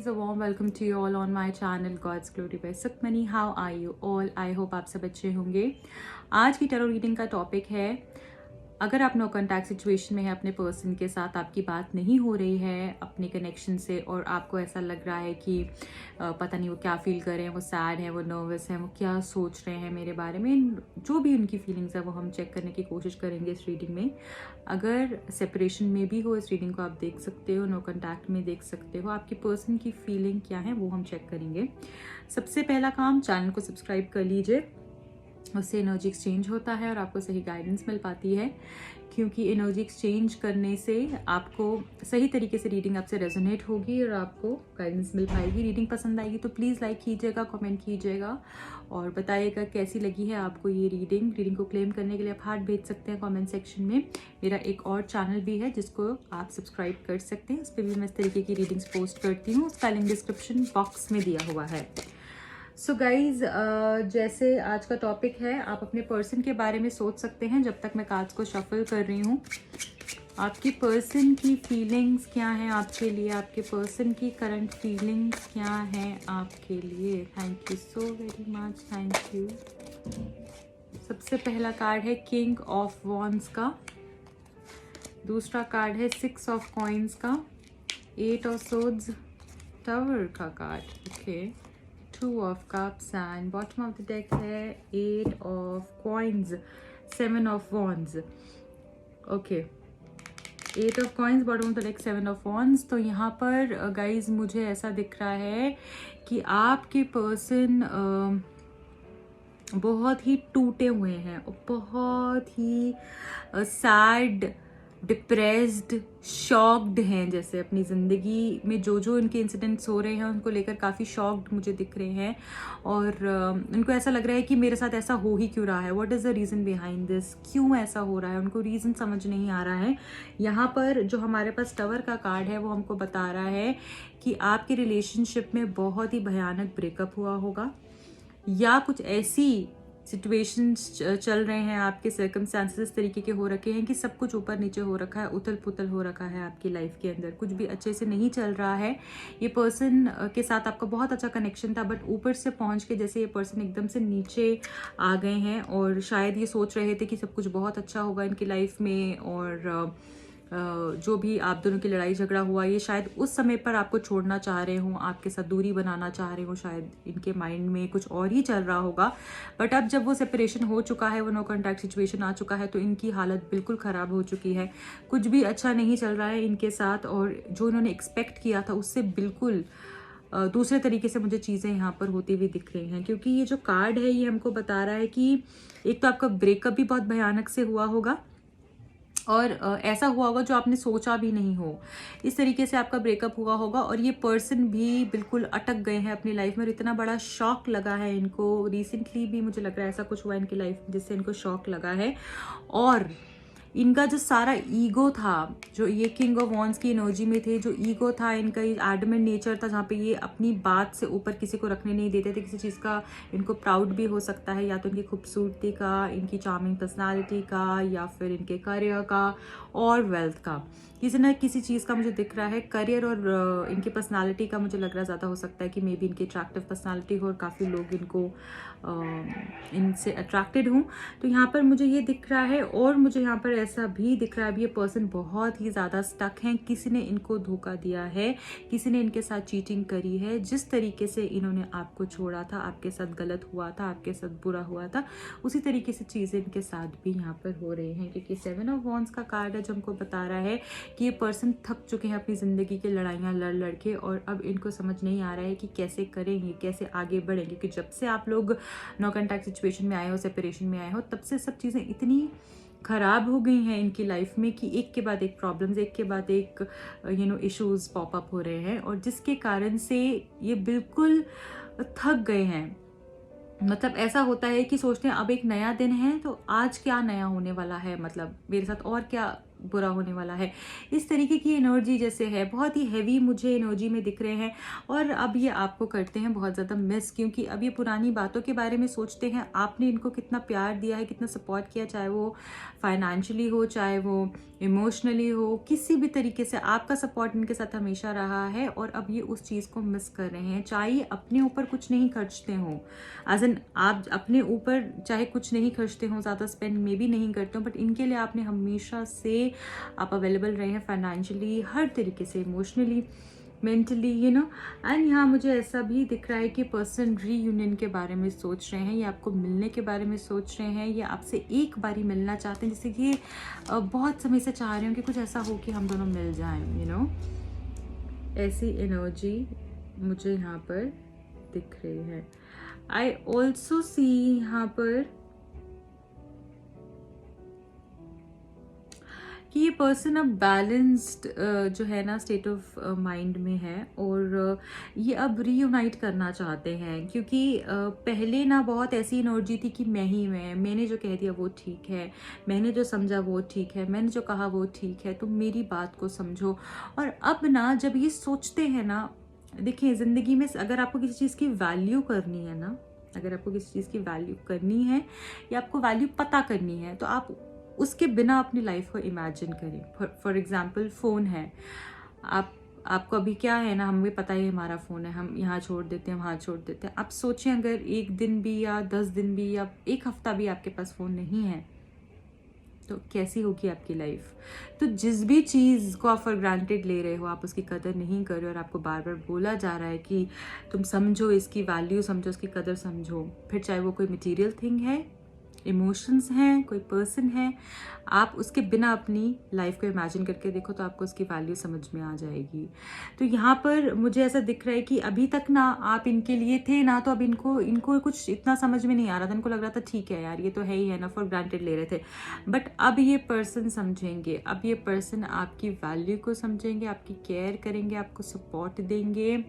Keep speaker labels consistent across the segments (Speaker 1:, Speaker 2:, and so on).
Speaker 1: guys, a warm welcome to you all on my channel God's Glory by Sukhmani. How are you all? I hope आप सब अच्छे होंगे। आज की tarot reading का topic है, अगर आप नो कॉन्टैक्ट सिचुएशन में है, अपने पर्सन के साथ आपकी बात नहीं हो रही है अपने कनेक्शन से, और आपको ऐसा लग रहा है कि पता नहीं वो क्या फील कर रहे हैं, वो सैड है, वो नर्वस है, वो क्या सोच रहे हैं मेरे बारे में, जो भी उनकी फीलिंग्स है वो हम चेक करने की कोशिश करेंगे इस रीडिंग में। अगर सेपरेशन में भी हो, इस रीडिंग को आप देख सकते हो, नो कॉन्टैक्ट में देख सकते हो, आपकी पर्सन की फीलिंग क्या है वो हम चेक करेंगे। सबसे पहला काम, चैनल को सब्सक्राइब कर लीजिए, उससे एनर्जी एक्सचेंज होता है और आपको सही गाइडेंस मिल पाती है, क्योंकि एनर्जी एक्सचेंज करने से आपको सही तरीके से रीडिंग आपसे रेजोनेट होगी और आपको गाइडेंस मिल पाएगी। रीडिंग पसंद आएगी तो प्लीज़ लाइक कीजिएगा, कमेंट कीजिएगा और बताइएगा कैसी लगी है आपको ये रीडिंग। रीडिंग को क्लेम करने के लिए आप हार्ट भेज सकते हैं कमेंट सेक्शन में। मेरा एक और चैनल भी है जिसको आप सब्सक्राइब कर सकते हैं, उस पर भी मैं इस तरीके की रीडिंग्स पोस्ट करती हूँ, उसका लिंक डिस्क्रिप्शन बॉक्स में दिया हुआ है। सो गाइज, जैसे आज का टॉपिक है, आप अपने पर्सन के बारे में सोच सकते हैं जब तक मैं कार्ड्स को शफल कर रही हूँ। आपकी पर्सन की फीलिंग्स क्या हैं आपके लिए, आपके पर्सन की करंट फीलिंग्स क्या हैं आपके लिए। Thank you so very much, thank you. सबसे पहला कार्ड है किंग ऑफ वॉन्ड्स का, दूसरा कार्ड है 6 ऑफ कॉइन्स का, 8 ऑफ सोर्ड्स, टावर का card, okay, 2 of cups and bottom of the deck है 8 of coins, 7 of wands, okay, 8 of coins, bottom of the deck 7 of wands। तो यहाँ पर guys मुझे ऐसा दिख रहा है कि आपके पर्सन बहुत ही टूटे हुए हैं और बहुत ही सैड, डिप्रेस्ड, शॉक्ड हैं, जैसे अपनी ज़िंदगी में जो जो इनके इंसिडेंट्स हो रहे हैं उनको लेकर काफ़ी शॉक्ड मुझे दिख रहे हैं। और उनको ऐसा लग रहा है कि मेरे साथ ऐसा हो ही क्यों रहा है, what is the reason behind this, क्यों ऐसा हो रहा है, उनको रीज़न समझ नहीं आ रहा है। यहाँ पर जो हमारे पास टावर का कार्ड है वो हमको बता रहा है कि आपके रिलेशनशिप में बहुत ही भयानक ब्रेकअप हुआ होगा, या कुछ ऐसी सिचुएशंस चल रहे हैं, आपके सर्कमस्टांसेस इस तरीके के हो रखे हैं कि सब कुछ ऊपर नीचे हो रखा है, उथल पुथल हो रखा है आपकी लाइफ के अंदर, कुछ भी अच्छे से नहीं चल रहा है। ये पर्सन के साथ आपका बहुत अच्छा कनेक्शन था, बट ऊपर से पहुंच के जैसे ये पर्सन एकदम से नीचे आ गए हैं, और शायद ये सोच रहे थे कि सब कुछ बहुत अच्छा होगा इनकी लाइफ में, और जो भी आप दोनों की लड़ाई झगड़ा हुआ, ये शायद उस समय पर आपको छोड़ना चाह रहे हों, आपके साथ दूरी बनाना चाह रहे हों, शायद इनके माइंड में कुछ और ही चल रहा होगा। बट अब जब वो सेपरेशन हो चुका है, वो नो कॉन्टैक्ट सिचुएशन आ चुका है, तो इनकी हालत बिल्कुल ख़राब हो चुकी है, कुछ भी अच्छा नहीं चल रहा है इनके साथ, और जो इन्होंने एक्सपेक्ट किया था उससे बिल्कुल दूसरे तरीके से मुझे चीज़ें यहाँ पर होती हुई दिख रही हैं। क्योंकि ये जो कार्ड है ये हमको बता रहा है कि एक तो आपका ब्रेकअप भी बहुत भयानक से हुआ होगा, और ऐसा हुआ होगा जो आपने सोचा भी नहीं हो, इस तरीके से आपका ब्रेकअप हुआ होगा, और ये पर्सन भी बिल्कुल अटक गए हैं अपनी लाइफ में, और इतना बड़ा शॉक लगा है इनको। रिसेंटली भी मुझे लग रहा है ऐसा कुछ हुआ इनकी लाइफ में जिससे इनको शॉक लगा है, और इनका जो सारा ईगो था, जो ये किंग ऑफ वॉन्ड्स की एनर्जी में थे, जो ईगो था इनका, ये एडमेंट नेचर था, जहाँ पे ये अपनी बात से ऊपर किसी को रखने नहीं देते थे, किसी चीज़ का इनको प्राउड भी हो सकता है, या तो इनकी खूबसूरती का, इनकी चार्मिंग पर्सनालिटी का, या फिर इनके करियर का और वेल्थ का, किसी न किसी चीज़ का मुझे दिख रहा है। करियर और इनकी पर्सनालिटी का मुझे लग रहा है ज़्यादा हो सकता है कि मे बी इनकी अट्रैक्टिव पर्सनालिटी हो और काफ़ी लोग इनको इनसे अट्रैक्टेड हूँ। तो यहाँ पर मुझे ये दिख रहा है, और मुझे यहाँ पर ऐसा भी दिख रहा है, अभी ये पर्सन बहुत ही ज़्यादा स्टक हैं, किसी ने इनको धोखा दिया है, किसी ने इनके साथ चीटिंग करी है, जिस तरीके से इन्होंने आपको छोड़ा था, आपके साथ गलत हुआ था, आपके साथ बुरा हुआ था, उसी तरीके से चीज़ें इनके साथ भी यहाँ पर हो रही हैं। क्योंकि 7 ऑफ वॉन्ड्स का कार्ड है जो हमको बता रहा है कि ये पर्सन थक चुके हैं अपनी ज़िंदगी की लड़ाइयाँ लड़ के, और अब इनको समझ नहीं आ रहा है कि कैसे करेंगे, कैसे आगे बढ़ेंगे। क्योंकि जब से आप लोग नो कॉन्टैक्ट सिचुएशन में आए हो, सेपरेशन में आए हो, तब से सब चीज़ें इतनी ख़राब हो गई हैं इनकी लाइफ में कि एक के बाद एक प्रॉब्लम्स, एक के बाद एक इश्यूज पॉप अप हो रहे हैं, और जिसके कारण से ये बिल्कुल थक गए हैं। मतलब ऐसा होता है कि सोचते हैं अब एक नया दिन है, तो आज क्या नया होने वाला है, मतलब मेरे साथ और क्या बुरा होने वाला है, इस तरीके की एनर्जी जैसे है, बहुत ही हैवी मुझे एनर्जी में दिख रहे हैं। और अब ये आपको करते हैं बहुत ज़्यादा मिस, क्योंकि अब ये पुरानी बातों के बारे में सोचते हैं, आपने इनको कितना प्यार दिया है, कितना सपोर्ट किया, चाहे वो फाइनेंशियली हो, चाहे वो इमोशनली हो, किसी भी तरीके से आपका सपोर्ट इनके साथ हमेशा रहा है, और अब ये उस चीज़ को मिस कर रहे हैं। चाहे अपने ऊपर कुछ नहीं खर्चते हों, एज एन आप अपने ऊपर चाहे कुछ नहीं खर्चते हों, ज़्यादा स्पेंड में भी नहीं करते हो, बट इनके लिए आपने हमेशा से आप अवेलेबल रहे हैं, फाइनेंशियली, हर तरीके से, इमोशनली, मेंटली, एंड यहाँ मुझे ऐसा भी दिख रहा है कि पर्सन रीयूनियन के बारे में सोच रहे हैं, ये आपको मिलने के बारे में सोच रहे हैं, ये आपसे एक बारी मिलना चाहते हैं, जैसे कि बहुत समय से चाह रहे हो कि कुछ ऐसा हो कि हम दोनों मिल जाएं, ऐसी एनर्जी मुझे यहाँ पर दिख रही है। आई ऑल्सो सी यहाँ पर कि ये पर्सन अब बैलेंस्ड जो है ना स्टेट ऑफ माइंड में है, और ये अब रीयूनाइट करना चाहते हैं, क्योंकि पहले ना बहुत ऐसी एनर्जी थी कि मैंने जो कह दिया वो ठीक है, मैंने जो समझा वो ठीक है, मैंने जो कहा वो ठीक है, तुम मेरी बात को समझो। और अब ना जब ये सोचते हैं ना, देखिए ज़िंदगी में अगर आपको किसी चीज़ की वैल्यू करनी है ना, अगर आपको किसी चीज़ की वैल्यू करनी है या आपको वैल्यू पता करनी है, तो आप उसके बिना अपनी लाइफ को इमेजिन करें। फॉर एग्जाम्पल फ़ोन है, आपको अभी क्या है ना, हमें पता है हमारा फ़ोन है, हम यहाँ छोड़ देते हैं, वहाँ छोड़ देते हैं। आप सोचें अगर एक दिन भी या 10 दिन भी या एक हफ्ता भी आपके पास फ़ोन नहीं है, तो कैसी होगी आपकी लाइफ। तो जिस भी चीज़ को आप फॉर ग्रांटेड ले रहे हो, आप उसकी कदर नहीं कर रहे हो, और आपको बार बार बोला जा रहा है कि तुम समझो इसकी वैल्यू, समझो इसकी कदर समझो, फिर चाहे वो कोई मटेरियल थिंग है, इमोशंस हैं, कोई पर्सन है, आप उसके बिना अपनी लाइफ को इमेजिन करके देखो, तो आपको उसकी वैल्यू समझ में आ जाएगी। तो यहाँ पर मुझे ऐसा दिख रहा है कि अभी तक ना आप इनके लिए थे ना, तो अब इनको कुछ इतना समझ में नहीं आ रहा था, इनको लग रहा था ठीक है यार, ये तो है ही है ना, फॉर ग्रांटेड ले रहे थे। बट अब ये पर्सन समझेंगे, अब ये पर्सन आपकी वैल्यू को समझेंगे, आपकी केयर करेंगे, आपको सपोर्ट देंगे।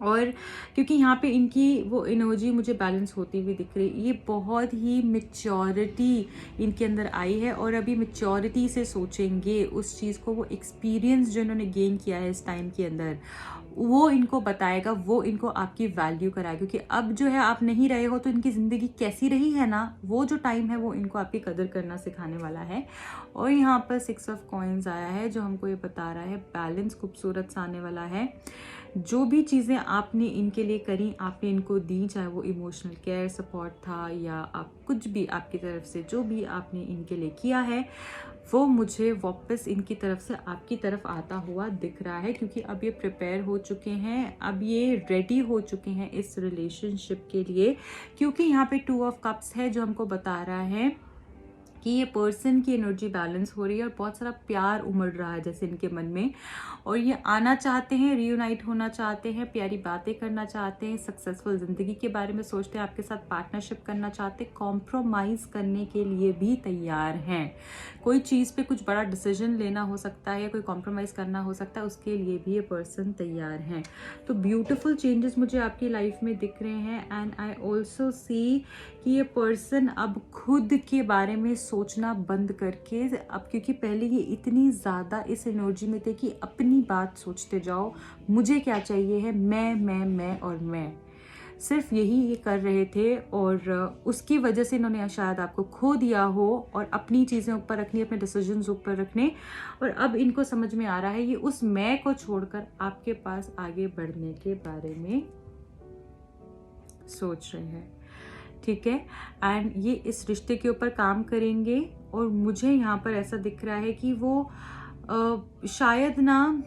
Speaker 1: और क्योंकि यहाँ पे इनकी वो एनर्जी मुझे बैलेंस होती हुई दिख रही, ये बहुत ही मैच्योरिटी इनके अंदर आई है, और अभी मैच्योरिटी से सोचेंगे उस चीज़ को, वो एक्सपीरियंस जो इन्होंने गेन किया है इस टाइम के अंदर, वो इनको बताएगा, वो इनको आपकी वैल्यू कराएगा। क्योंकि अब जो है आप नहीं रहे हो, तो इनकी ज़िंदगी कैसी रही है ना, वो जो टाइम है वो इनको आपकी कदर करना सिखाने वाला है। और यहाँ पर 6 ऑफ कॉइन्स आया है, जो हमको ये बता रहा है बैलेंस खूबसूरत सा आने वाला है। जो भी चीज़ें आपने इनके लिए करी, आपने इनको दी, चाहे वो इमोशनल केयर, सपोर्ट था, या आप कुछ भी आपकी तरफ से जो भी आपने इनके लिए किया है, वो मुझे वापस इनकी तरफ से आपकी तरफ आता हुआ दिख रहा है। क्योंकि अब ये प्रिपेयर हो चुके हैं, अब ये रेडी हो चुके हैं इस रिलेशनशिप के लिए। क्योंकि यहाँ पे 2 ऑफ कप्स है, जो हमको बता रहा है कि ये पर्सन की एनर्जी बैलेंस हो रही है, और बहुत सारा प्यार उमड़ रहा है जैसे इनके मन में, और ये आना चाहते हैं, रीयूनाइट होना चाहते हैं, प्यारी बातें करना चाहते हैं, सक्सेसफुल ज़िंदगी के बारे में सोचते हैं, आपके साथ पार्टनरशिप करना चाहते हैं, कॉम्प्रोमाइज़ करने के लिए भी तैयार हैं। कोई चीज़ पे कुछ बड़ा डिसीजन लेना हो सकता है, या कोई कॉम्प्रोमाइज़ करना हो सकता है, उसके लिए भी ये पर्सन तैयार हैं। तो ब्यूटिफुल चेंजेस मुझे आपकी लाइफ में दिख रहे हैं। एंड आई ऑल्सो सी कि ये पर्सन अब खुद के बारे में सोचना बंद करके, अब क्योंकि पहले ये इतनी ज़्यादा इस एनर्जी में थे कि अपनी बात सोचते जाओ, मुझे क्या चाहिए है, मैं और मैं, सिर्फ यही ये कर रहे थे, और उसकी वजह से इन्होंने शायद आपको खो दिया हो, और अपनी चीज़ें ऊपर रखनी, अपने डिसीजंस ऊपर रखने। और अब इनको समझ में आ रहा है, ये उस मैं को छोड़कर आपके पास आगे बढ़ने के बारे में सोच रहे हैं। ठीक है, एंड ये इस रिश्ते के ऊपर काम करेंगे। और मुझे यहाँ पर ऐसा दिख रहा है कि वो शायद ना,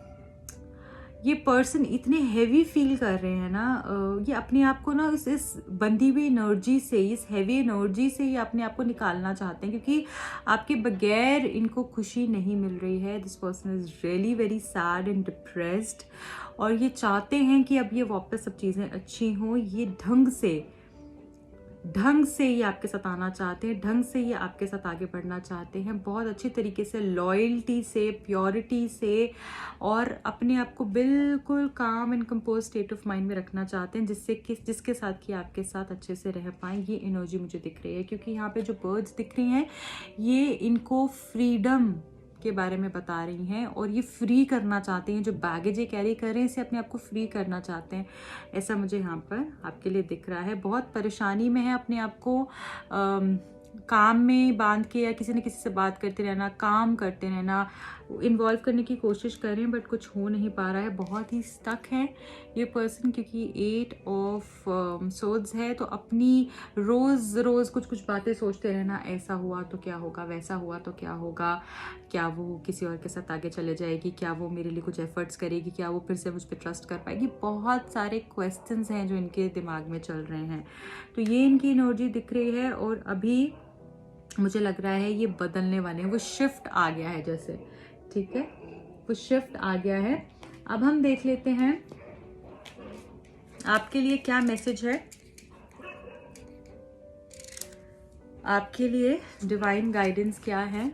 Speaker 1: ये पर्सन इतने हैवी फील कर रहे हैं ना, ये अपने आप को ना इस बंधी हुई एनर्जी से, इस हैवी एनर्जी से ये अपने आप को निकालना चाहते हैं, क्योंकि आपके बगैर इनको खुशी नहीं मिल रही है। This person is really very sad and depressed, और ये चाहते हैं कि अब ये वापस सब चीज़ें अच्छी हों, ये ढंग से ये आपके साथ आना चाहते हैं, ढंग से ये आपके साथ आगे बढ़ना चाहते हैं, बहुत अच्छी तरीके से, लॉयल्टी से, प्योरिटी से, और अपने आप को बिल्कुल काम and compose state of mind में रखना चाहते हैं, जिसके साथ कि आपके साथ अच्छे से रह पाएँ। ये एनर्जी मुझे दिख रही है, क्योंकि यहाँ पे जो बर्ड्स दिख रही हैं, ये इनको फ्रीडम के बारे में बता रही हैं और ये फ्री करना चाहते हैं, जो बैगेज ये कैरी कर रहे हैं इसे अपने आप को फ्री करना चाहते हैं, ऐसा मुझे यहाँ पर आपके लिए दिख रहा है। बहुत परेशानी में है, अपने आप को काम में बांध के या किसी न किसी से बात करते रहना, काम करते रहना, इन्वॉल्व करने की कोशिश कर रहे हैं बट कुछ हो नहीं पा रहा है। बहुत ही स्टक है ये पर्सन, क्योंकि 8 ऑफ सोर्ड्स है। तो अपनी रोज़ रोज़ कुछ कुछ बातें सोचते रहना, ऐसा हुआ तो क्या होगा, वैसा हुआ तो क्या होगा, क्या वो किसी और के साथ आगे चले जाएगी, क्या वो मेरे लिए कुछ एफर्ट्स करेगी, क्या वो फिर से मुझ पर ट्रस्ट कर पाएगी। बहुत सारे क्वेश्चंस हैं जो इनके दिमाग में चल रहे हैं। तो ये इनकी एनर्जी दिख रही है और अभी मुझे लग रहा है ये बदलने वाले हैं, वो शिफ्ट आ गया है जैसे, ठीक है, वो शिफ्ट आ गया है। अब हम देख लेते हैं आपके लिए क्या मैसेज है, आपके लिए डिवाइन गाइडेंस क्या है।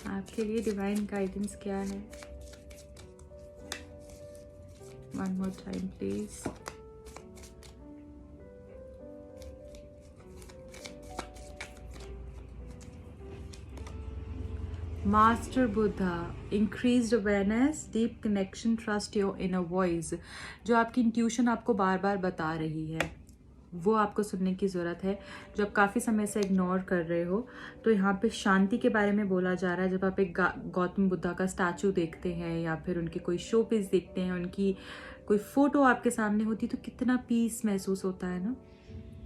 Speaker 1: आपके लिए डिवाइन गाइडेंस क्या है। One more time, please. Master Buddha, increased awareness, deep connection, trust your inner voice. जो आपकी इंट्यूशन आपको बार बार बता रही है वो आपको सुनने की ज़रूरत है, जो आप काफ़ी समय से इग्नोर कर रहे हो। तो यहाँ पे शांति के बारे में बोला जा रहा है। जब आप एक गौतम बुद्धा का स्टैचू देखते हैं या फिर उनके कोई शो पीस देखते हैं, उनकी कोई फ़ोटो आपके सामने होती, तो कितना पीस महसूस होता है ना,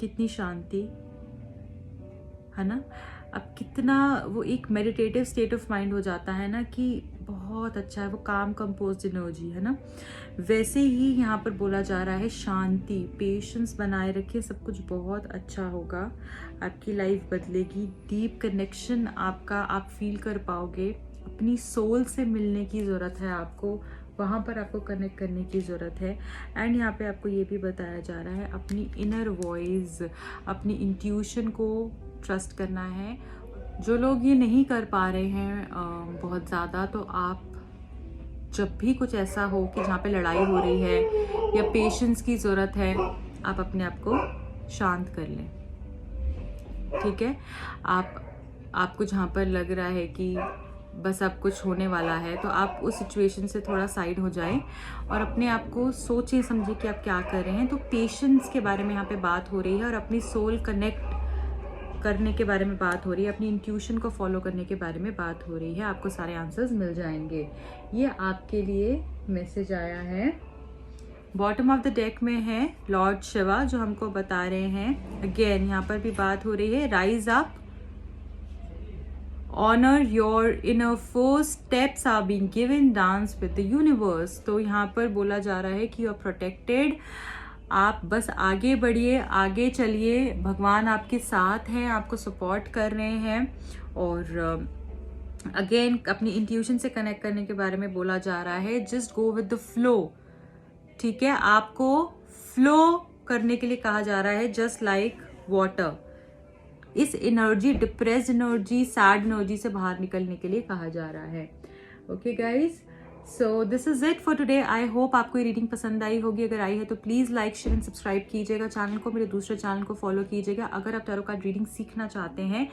Speaker 1: कितनी शांति है ना। अब कितना वो एक मेडिटेटिव स्टेट ऑफ माइंड हो जाता है ना, कि बहुत अच्छा है, वो काम कंपोज्ड एनर्जी है ना। वैसे ही यहाँ पर बोला जा रहा है शांति, पेशेंस बनाए रखिए, सब कुछ बहुत अच्छा होगा, आपकी लाइफ बदलेगी। डीप कनेक्शन आपका आप फील कर पाओगे, अपनी सोल से मिलने की ज़रूरत है आपको, वहाँ पर आपको कनेक्ट करने की ज़रूरत है। एंड यहाँ पे आपको ये भी बताया जा रहा है अपनी इनर वॉइस, अपनी इंट्यूशन को ट्रस्ट करना है। जो लोग ये नहीं कर पा रहे हैं बहुत ज़्यादा, तो आप जब भी कुछ ऐसा हो कि जहाँ पे लड़ाई हो रही है या पेशेंस की ज़रूरत है, आप अपने आप को शांत कर लें, ठीक है। आपको जहाँ पर लग रहा है कि बस अब कुछ होने वाला है, तो आप उस सिचुएशन से थोड़ा साइड हो जाएं और अपने आप को सोचें समझें कि आप क्या कर रहे हैं। तो पेशेंस के बारे में यहाँ पे बात हो रही है और अपनी सोल कनेक्ट करने के बारे में बात हो रही है, अपनी इंट्यूशन को फॉलो करने के बारे में बात हो रही है। आपको सारे आंसर्स मिल जाएंगे। ये आपके लिए मैसेज आया है। बॉटम ऑफ द डेक में है लॉर्ड शिवा, जो हमको बता रहे हैं अगेन यहाँ पर भी बात हो रही है, rise up, honour your inner force, steps are being given, dance with the universe. तो यहाँ पर बोला जा रहा है कि यू आर प्रोटेक्टेड, आप बस आगे बढ़िए, आगे चलिए, भगवान आपके साथ हैं, आपको सपोर्ट कर रहे हैं। और अगेन अपनी इंट्यूशन से कनेक्ट करने के बारे में बोला जा रहा है, just go with the flow, ठीक है। आपको फ्लो करने के लिए कहा जा रहा है, जस्ट लाइक वाटर। इस energy, depressed energy, sad energy से बाहर निकलने के लिए कहा जा रहा है। Okay guys, so this is it for today. I hope आपको ये रीडिंग पसंद आई होगी। अगर आई है तो please like, share and subscribe कीजिएगा चैनल को, मेरे दूसरे चैनल को फॉलो कीजिएगा। अगर आप टैरो कार्ड रीडिंग सीखना चाहते हैं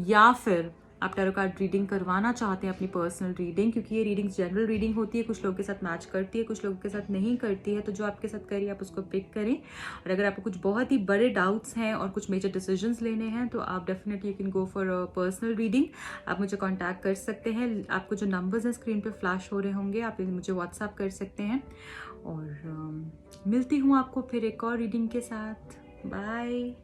Speaker 1: या फिर आप टैरो कार्ड रीडिंग करवाना चाहते हैं, अपनी पर्सनल रीडिंग, क्योंकि ये रीडिंग्स जनरल रीडिंग होती है, कुछ लोगों के साथ मैच करती है, कुछ लोगों के साथ नहीं करती है, तो जो आपके साथ करिए आप उसको पिक करें। और अगर आपको कुछ बहुत ही बड़े डाउट्स हैं और कुछ मेजर डिसीजंस लेने हैं, तो आप definitely you can go for a personal reading. आप मुझे कॉन्टैक्ट कर सकते हैं, आपको जो नंबर्स हैं स्क्रीन पर फ्लैश हो रहे होंगे, आप मुझे व्हाट्सएप कर सकते हैं। और मिलती हूँ आपको फिर एक और रीडिंग के साथ। बाय।